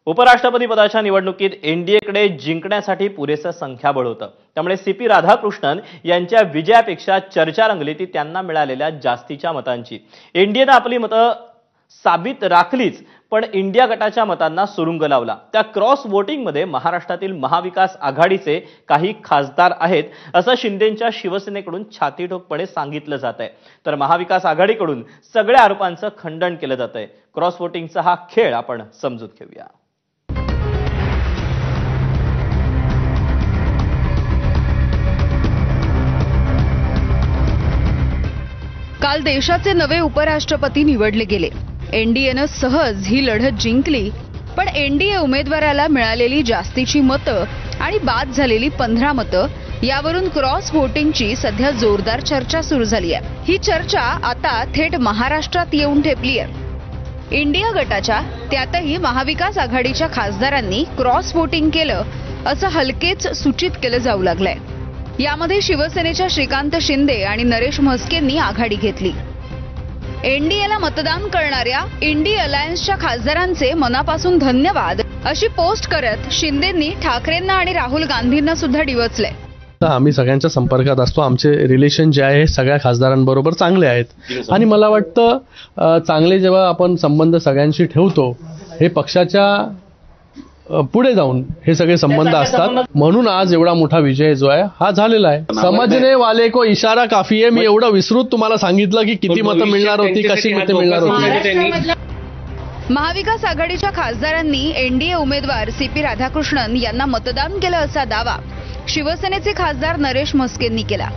उपराष्ट्रपती पदाच्या निवडणुकीत एनडीएकडे जिंकण्यासाठी पुरेसं संख्याबळ होतं। त्यामुळे सीपी राधाकृष्णन यांच्या विजयापेक्षा चर्चा रंगली ती त्यांना मिळालेल्या जास्तीच्या मतांची। एनडीएने आपली मतं साबित राखलीच, पण इंडिया गटाच्या मतांना सुरुंग लावला। त्या क्रॉस वोटिंगमध्ये महाराष्ट्रातील महाविकास आघाडीचे काही खासदार आहेत असं शिंदेंच्या शिवसेनेकडून छातीठोकपणे सांगितलं जातंय, तर महाविकास आघाडीकडून सगळ्या आरोपांचं खंडन केलं जातंय। क्रॉस वोटिंगचा हा खेळ आपण समजून घेऊया। काल देशाचे नवे उपराष्ट्रपती निवडले गेले। एनडीएनं सहज ही लढत जिंकली, पण एनडीए उमेदवाराला मिळालेली जास्तीची मतं आणि बाद झालेली 15 मतं यावरून क्रॉस वोटिंगची सध्या जोरदार चर्चा सुरू झाली आहे। ही चर्चा आता थेट महाराष्ट्रात येऊन ठेपली आहे। इंडिया गटाच्या त्यातही महाविकास आघाडीच्या खासदारांनी क्रॉस वोटिंग केलं असं हलकेच सूचित केलं जाऊ लागलंय। यामध्ये शिवसेनेच्या श्रीकांत शिंदे आणि नरेश म्हस्केंनी आघाडी घेतली। एनडीएला मतदान करणाऱ्या इंडी अलायन्सच्या खासदारांचे मनापासून धन्यवाद अशी पोस्ट करत शिंदेंनी ठाकरेंना आणि राहुल गांधींना सुद्धा डिवचले। आम्ही सगळ्यांच्या संपर्कात असतो, आमचे रिलेशन जे आहे सगळ्या खासदारांबरोबर चांगले आहेत आणि मला वाटतं चांगले जेव्हा आपण संबंध सगळ्यांशी ठेवतो हे पक्षाच्या पुढे जाऊन हे सगळे संबंध असतात, म्हणून आज एवढा मोठा विजय जो आहे हा झालेला आहे। समजने वाले को इशारा काफी आहे। मी एवढं विस्तृत तुम्हाला सांगितलं की किती मतं मिळणार होती, कशी मतं मिळणार होती। महाविकास आघाडीच्या खासदारांनी एनडीए उमेदवार सीपी राधाकृष्णन यांना मतदान केलं असा दावा शिवसेनेचे खासदार नरेश म्हस्केंनी केला।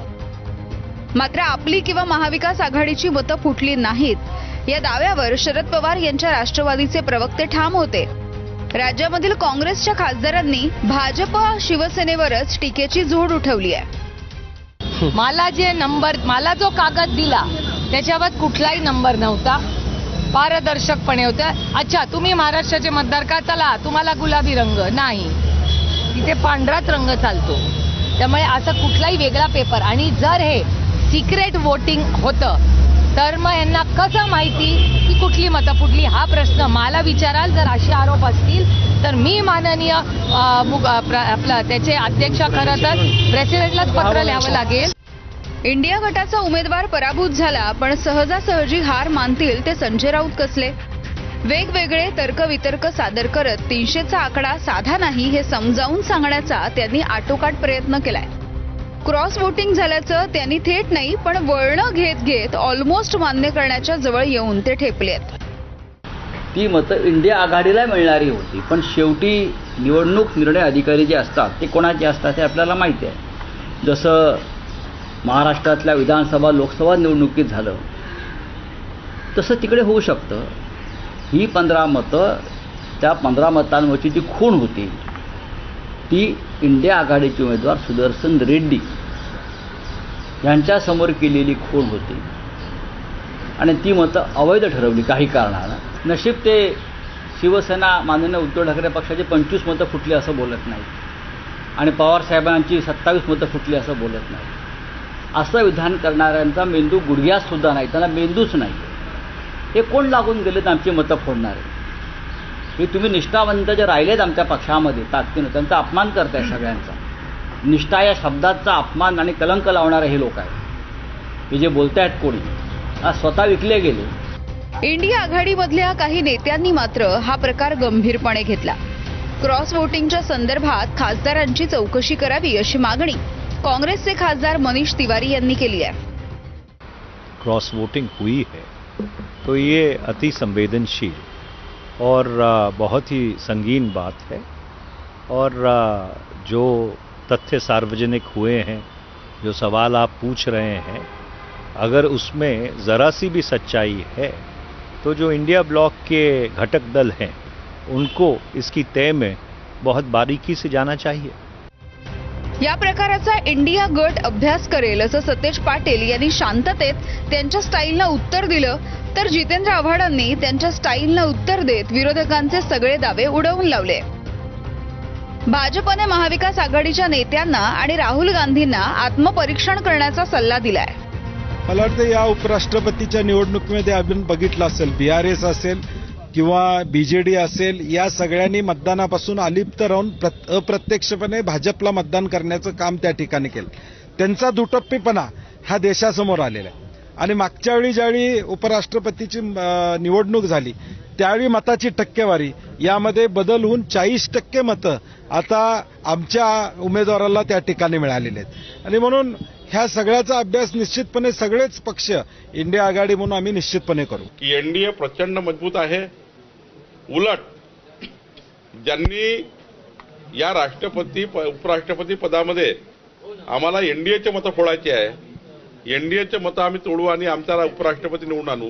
मात्र आपली किंवा महाविकास आघाडीची मतं फुटली नाहीत या दाव्यावर शरद पवार यांच्या राष्ट्रवादीचे प्रवक्ते ठाम होते। राज्यामधील काँग्रेसच्या खासदारांनी भाजप शिवसेनेवरच टीकेची झोड उठवली आहे। मला जो कागद दिला त्याच्यावर कुठलाही नंबर नव्हता, पारदर्शकपणे होता। अच्छा, तुम्ही महाराष्ट्राचे मतदार का, चला तुम्हाला गुलाबी रंग नाही, तिथे पांढराच रंग चालतो। त्यामुळे असं कुठलाही वेगळा पेपर, आणि जर हे सिक्रेट वोटिंग होतं तर मग यांना कसं माहिती की कुठली मतं फुटली हा प्रश्न मला विचाराल। जर असे आरोप असतील तर मी माननीय आपला त्याचे अध्यक्ष खरं तर प्रेसिडेंटलाच पत्र लिहावं लागेल। इंडिया गटाचा उमेदवार पराभूत झाला, पण सहजासहजी हार मानतील ते संजय राऊत कसले। वेगवेगळे तर्कवितर्क सादर करत 300चा आकडा साधा नाही हे समजावून सांगण्याचा त्यांनी आटोकाट प्रयत्न केलाय। क्रॉस वोटिंग झाल्याचं त्यांनी थेट नाही पण वळणं घेत घेत ऑलमोस्ट मान्य करण्याच्या जवळ येऊन ते ठेपलेत। ती मतं इंडिया आघाडीला मिळणारी होती, पण शेवटी निवडणूक निर्णय अधिकारी जे असतात ते कोणाचे असतात हे आपल्याला माहिती आहे। जसं महाराष्ट्रातल्या विधानसभा लोकसभा निवडणुकीत झालं तसं तिकडे होऊ शकतं। ही 15 मतं, त्या 15 मतांवरची जी खूण होती ती इंडिया आघाडीचे उमेदवार सुदर्शन रेड्डी यांच्यासमोर केलेली खूण होती आणि ती मतं अवैध ठरवली काही कारणानं। नशीब ते शिवसेना माननीय उद्धव ठाकरे पक्षाचे 25 मतं फुटली असं बोलत नाही आणि पवार साहेबांची 27 मतं फुटली असं बोलत नाही। असं विधान करणाऱ्यांचा मेंदू गुडघ्यात सुद्धा नाही, त्यांना मेंदूच नाही। हे कोण लागून गेलेत आमची मतं फोडणारे? हे तुम्ही निष्ठावंत जे राहिलेत आमच्या पक्षामध्ये ताकदीनं त्यांचा अपमान करताय सगळ्यांचा। निष्ठा या शब्दाचा अपमान आणि कलंक लावणारे हे लोक आहेत, हे जे बोलतायत कोणी आज स्वतः विकले गेले। इंडिया आघाडीमधल्या काही नेत्यांनी मात्र हा प्रकार गंभीरपणे घेतला। क्रॉस वोटिंगच्या संदर्भात खासदारांची चौकशी करावी अशी मागणी काँग्रेसचे खासदार मनीष तिवारी यांनी केली आहे। क्रॉस वोटिंग हुई है तो ये अति संवेदनशील और बहुत ही संगीन बात है, और जो तथ्य सार्वजनिक हुए हैं, जो सवाल आप पूछ रहे हैं, अगर उसमें ज़रा सी भी सच्चाई है तो जो इंडिया ब्लॉक के घटक दल हैं उनको इसकी तय में बहुत बारीकी से जाना चाहिए। या प्रकाराचा इंडिया गट अभ्यास करेल असं सतेज पाटील यांनी शांततेत त्यांच्या स्टाईलनं उत्तर दिलं, तर जितेंद्र आव्हाडांनी त्यांच्या स्टाईलनं उत्तर देत विरोधकांचे सगळे दावे उडवून लावले। भाजपने महाविकास आघाडीच्या नेत्यांना आणि राहुल गांधींना आत्मपरीक्षण करण्याचा सल्ला दिलाय। मला वाटतं या उपराष्ट्रपतीच्या निवडणुकीमध्ये आपण बघितलं असेल, बीआरएस असेल किंवा BJD असेल, या सगळ्यांनी मतदानापासून अलिप्त राहून अप्रत्यक्षपणे भाजपला मतदान करण्याचं काम त्या ठिकाणी केलं. त्यांचा दुटप्पीपणा हा देशासमोर आलेला आहे. आणि मागच्या वेळी ज्यावेळी उपराष्ट्रपतीची निवडणूक झाली त्यावेळी मताची टक्केवारी यामध्ये बदल होऊन 40% मतं आता आमच्या उमेदवाराला त्या ठिकाणी मिळालेले आहेत. आणि म्हणून ह्या सगळ्याचा अभ्यास निश्चितपणे सगळेच पक्ष इंडिया आघाडी म्हणून आम्ही निश्चितपणे करू. की एनडीए प्रचंड मजबूत आहे. उलट ज्यांनी या राष्ट्रपती उपराष्ट्रपती पदामध्ये आम्हाला एनडीएचे मतं फोडायचे आहे, एनडीएचे मतं आम्ही तोडू आणि आमचा उपराष्ट्रपती निवडून आणू,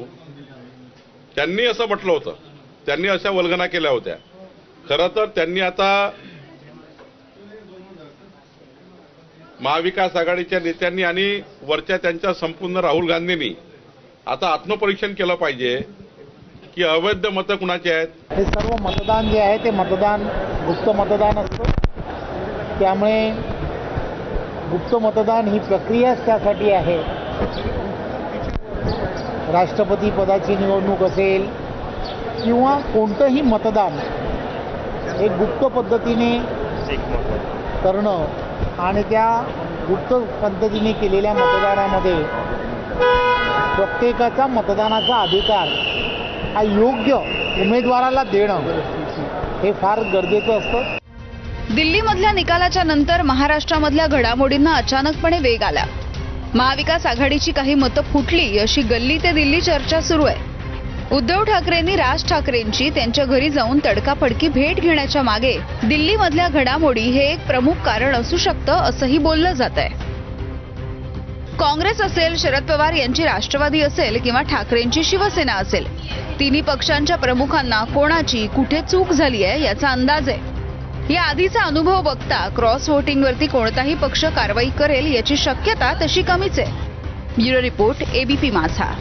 त्यांनी असं म्हटलं होतं. त्यांनी अशा वल्गना केल्या होत्या. खरं तर त्यांनी आता महाविकास आघाडीच्या नेत्यांनी आणि वरच्या त्यांच्या संपूर्ण राहुल गांधींनी आता आत्मपरीक्षण केलं पाहिजे की अवैध मतं कुणाची आहेत. हे सर्व मतदान जे आहे ते मतदान गुप्त मतदान असतं. त्यामुळे गुप्त मतदान ही प्रक्रियाच त्यासाठी आहे. राष्ट्रपती पदाची निवडणूक असेल किंवा कोणतंही मतदान हे गुप्त पद्धतीने करणं आणि त्या गुप्त पद्धतीने केलेल्या मतदानामध्ये प्रत्येकाचा मतदानाचा अधिकार हा योग्य उमेदवाराला देणं हे फार गरजेचं असतं. दिल्लीमधल्या निकालाच्या नंतर महाराष्ट्रामधल्या घडामोडींना अचानकपणे वेग आला. महाविकास आघाडीची काही मतं फुटली अशी गल्ली ते दिल्ली चर्चा सुरू आहे. उद्धव ठाकरेंनी राज ठाकरेंची त्यांच्या घरी जाऊन तडकाफडकी भेट घेण्याच्या मागे दिल्लीमधल्या घडामोडी हे एक प्रमुख कारण असू शकतं असंही बोललं जात आहे. काँग्रेस असेल, शरद पवार यांची राष्ट्रवादी असेल किंवा ठाकरेंची शिवसेना असेल, तिन्ही पक्षांच्या प्रमुखांना कोणाची कुठे चूक झाली आहे याचा अंदाज आहे. या आधीचा अनुभव बघता क्रॉस व्होटिंगवरती कोणताही पक्ष कारवाई करेल याची शक्यता तशी कमीच आहे. ब्युरो रिपोर्ट, ABP माझा.